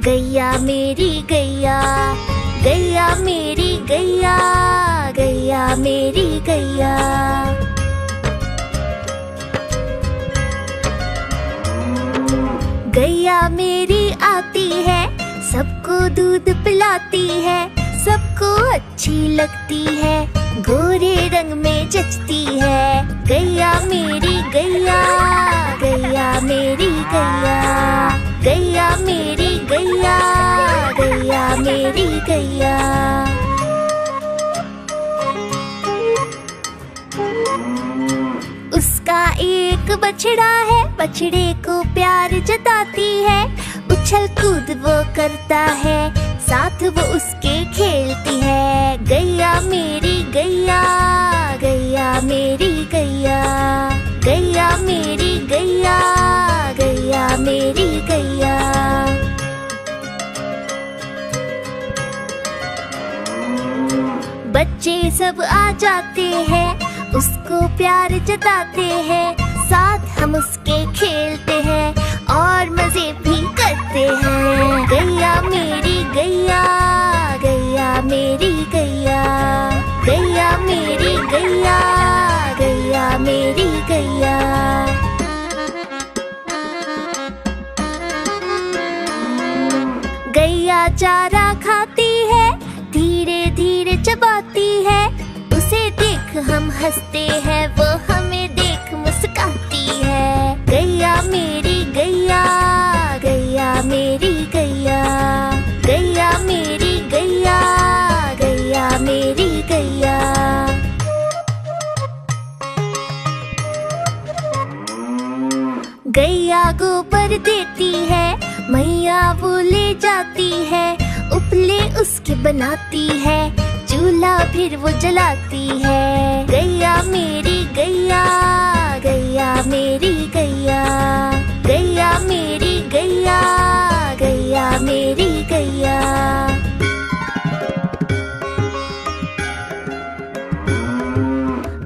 गैया मेरी गैया, गैया मेरी गैया, गैया मेरी गैया। गैया मेरी आती है, सबको दूध पिलाती है, सबको अच्छी लगती है, गोरे रंग में जचती है। गैया मेरी गैया, गैया मेरी गैया, गैया मेरी गैया, गैया मेरी गैया। उसका एक बछड़ा है, बछड़े को प्यार जताती है, उछल कूद वो करता है, साथ वो उसके खेलती है। गैया मेरी गैया, गैया मेरी गैया, गैया मेरी गैया, गैया मेरी गैया। बच्चे सब आ जाते हैं, उसको प्यार जताते हैं, साथ हम उसके खेलते हैं और मजे भी करते हैं। गैया मेरी गैया, गैया मेरी गैया, गैया मेरी गैया, गैया मेरी गैया। गैया चारा खाती है, धीरे धीरे चबाती है, उसे देख हम हंसते हैं, वो हमें देख मुस्काती है। गैया मेरी गैया, गैया मेरी गैया, गैया मेरी गैया, गैया मेरी गैया। गैया गोबर देती है, मैया वो ले जाती है, उपले उसके बनाती है, चूल्हा फिर वो जलाती है। गैया मेरी गैया, गैया मेरी गैया, गैया मेरी गैया, गैया मेरी गैया।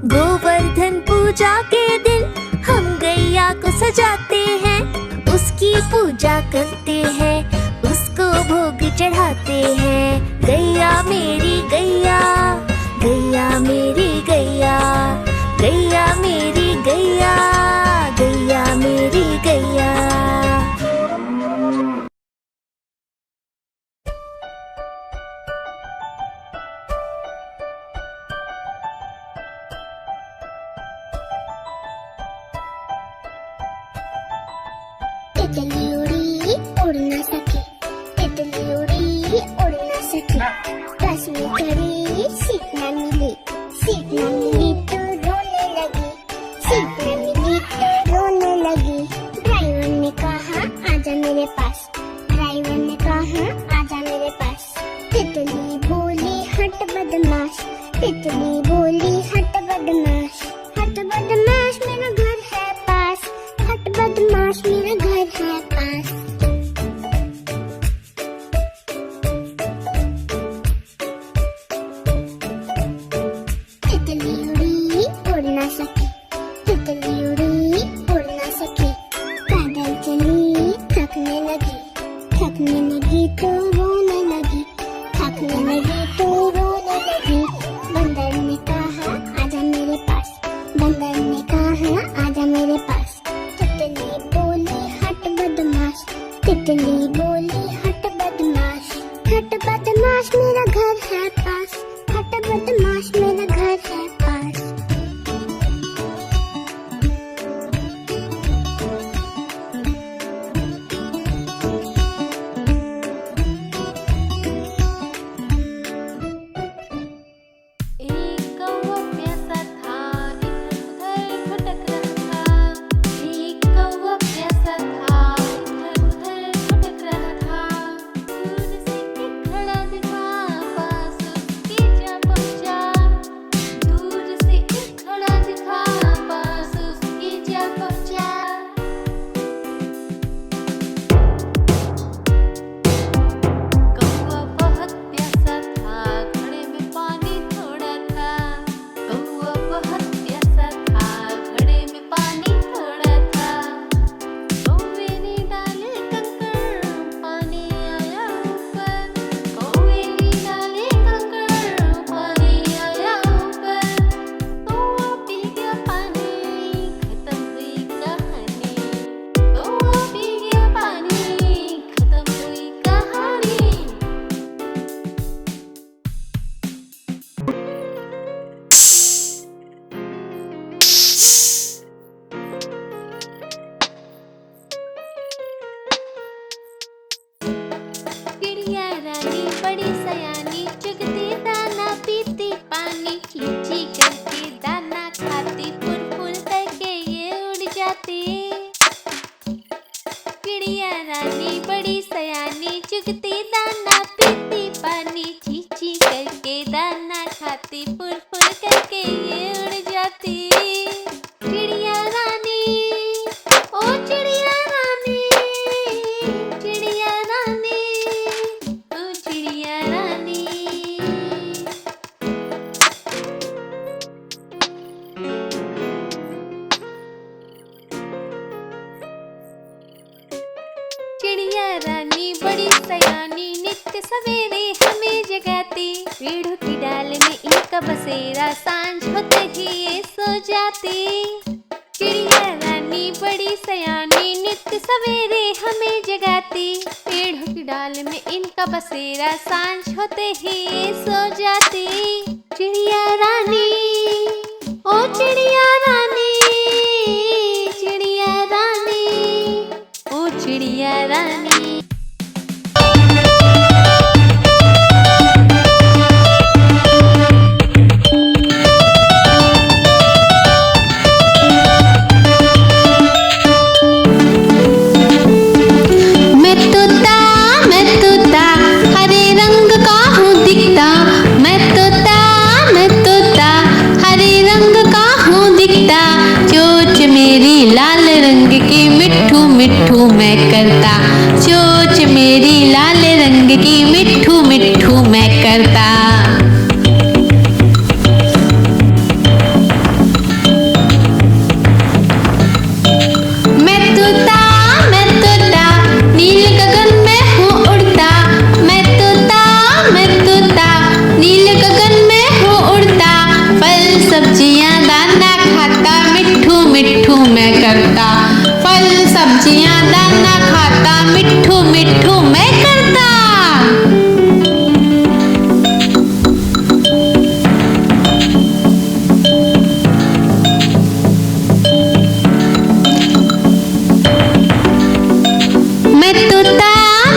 गोवर्धन पूजा के दिन हम गैया को सजाते हैं, उसकी पूजा करते हैं, उसको भोग चढ़ाते हैं। गैया मेरी गैया, गैया मेरी गैया, गैया मेरी गैया, गैया मेरी गैया। तितली उड़ी उड़ न सके, तितली उड़ी उड़ न सके, बस में खड़ी सीट न मिली, सीट न मिली तो रोने लगी, सीट न मिली तो रोने लगी। ड्राइवर ने कहा आजा मेरे पास, ड्राइवर ने कहा आजा मेरे पास। तितली बोली हट बदमाश, तितली बोली हट बदमाश, हट बदमाश मेरा घर है पास, हट बदमाश मेरा घर है पास। तितली उड़ी उड़ न सके, तितली उड़ी उड़ न सके, पैदल चली थकने लगी, थकने लगी तो रोने लगी, थकने लगी तो रोने लगी। बंदर ने कहा आजा मेरे पास, बंदर ने कहा आजा मेरे पास। तितली बोली हट बदमाश, तितली बोली हट बदमाश, हट बदमाश मेरा घर है पास, हट बदमाश मेरा घर है पास। एक कौवा प्यासा था, इधर उधर भटक रहा था। एक कौवा प्यासा था, इधर उधर भटक रहा था। दूर से एक खड़ा दिखा, पास जाती, फुर फुर करके ये उड़ जाती। चिड़िया रानी, ओ चिड़िया रानी, चिड़िया रानी, ओ चिड़िया रानी। चिड़िया रानी बड़ी सयानी, नित्य सवेरे हमें जगाती। पेड़ों की डाल में इनका बसेरा, सांझ होते ही ये सो जाती। चिड़िया रानी बड़ी सयानी, नित्य सवेरे हमें जगाती। पेड़ों की डाल में इनका बसेरा, सांझ होते ही ये सो जाती। चिड़िया रानी, ओ चिड़िया रानी, चिड़िया रानी, ओ चिड़िया रानी। मिट्ठू मैं करता, चोंच मेरी लाल रंग की मिट्ठू मिट्ठू मैं करता। मैं तोता नील गगन में हूँ उड़ता। मैं तोता नील गगन में हूँ उड़ता। फल सब्जियाँ दाना खाता, मिट्ठू मिट्ठू मैं करता। फल सब्जियाँ दाना खाता, मिट्ठू मिट्ठू मैं करता।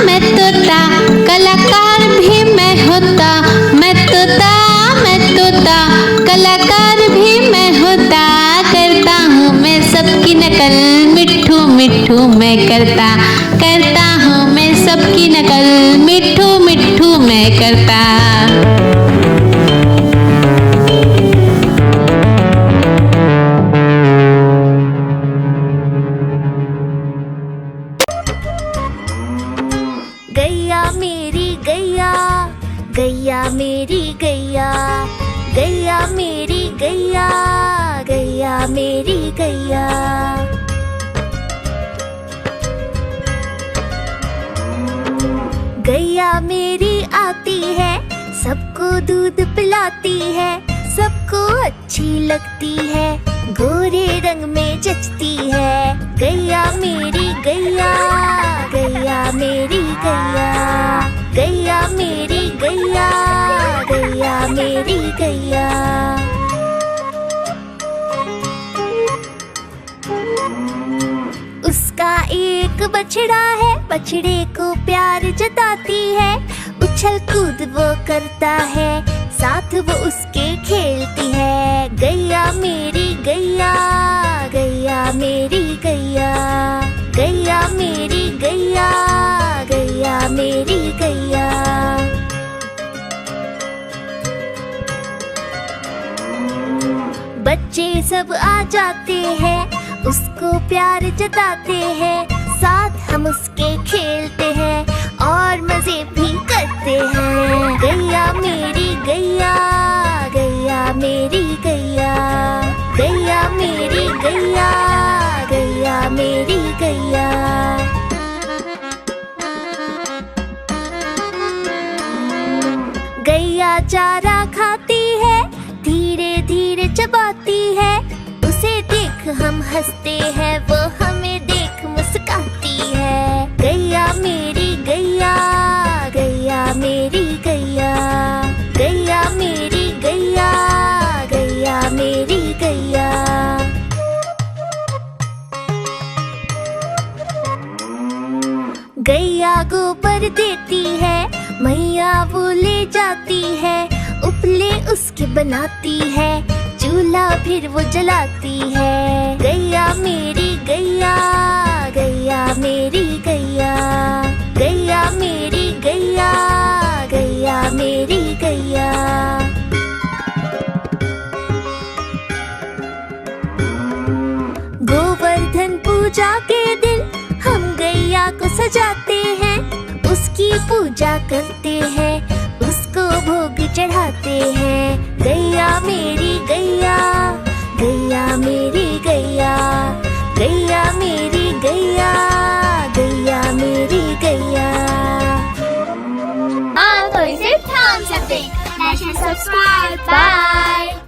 मैं तोता कलाकार भी मैं होता। मैं तोता कलाकार भी मैं होता। करता हूँ मैं सबकी नकल, मिट्ठू मिट्ठू मैं करता। करता हूँ मैं सबकी नकल, मिट्ठू मिट्ठू मैं करता। गैया मेरी गैया, गैया मेरी गैया, गैया मेरी गैया, गैया मेरी गैया। गैया मेरी आती है, सबको दूध पिलाती है। सबको अच्छी लगती है, गोरे रंग में जचती है। गैया मेरी गैया, गैया मेरी गैया, गैया मेरी गैया, गैया मेरी गैया। उसका एक बछड़ा है, बछड़े को प्यार जताती है। उछल कूद वो करता है, साथ वो उसके खेलती है। गैया मेरी गैया, गैया मेरी गैया, गैया मेरी गैया, गैया मेरी गैया। बच्चे सब आ जाते हैं, उसको प्यार जताते हैं। साथ हम उसके खेलते हैं और मजे भी करते हैं। गैया मेरी गैया, गैया मेरी गैया, गैया मेरी गैया, गैया मेरी गैया। गैया चारा खाती है, धीरे धीरे चबाती है। उसे देख हम हंसते हैं, वो हमें देख मुस्काती है। गैया मेरी गैया, गैया मेरी गैया, गैया मेरी गैया, गैया मेरी गैया। गैया गोबर देती है, मैया वो ले जाती है। उपले उसके बनाती है, चूल्हा फिर वो जलाती है। गैया मेरी गैया, गैया मेरी गैया, गैया मेरी गैया, गैया मेरी गैया। पूजा के दिन हम गैया को सजाते हैं, उसकी पूजा करते हैं, उसको भोग चढ़ाते हैं। गैया मेरी गैया, गैया मेरी गैया, गैया मेरी गैया, गैया मेरी गैया। हाँ तो इसे ध्यान से देख, लाइक एंड सब्सक्राइब। बाय।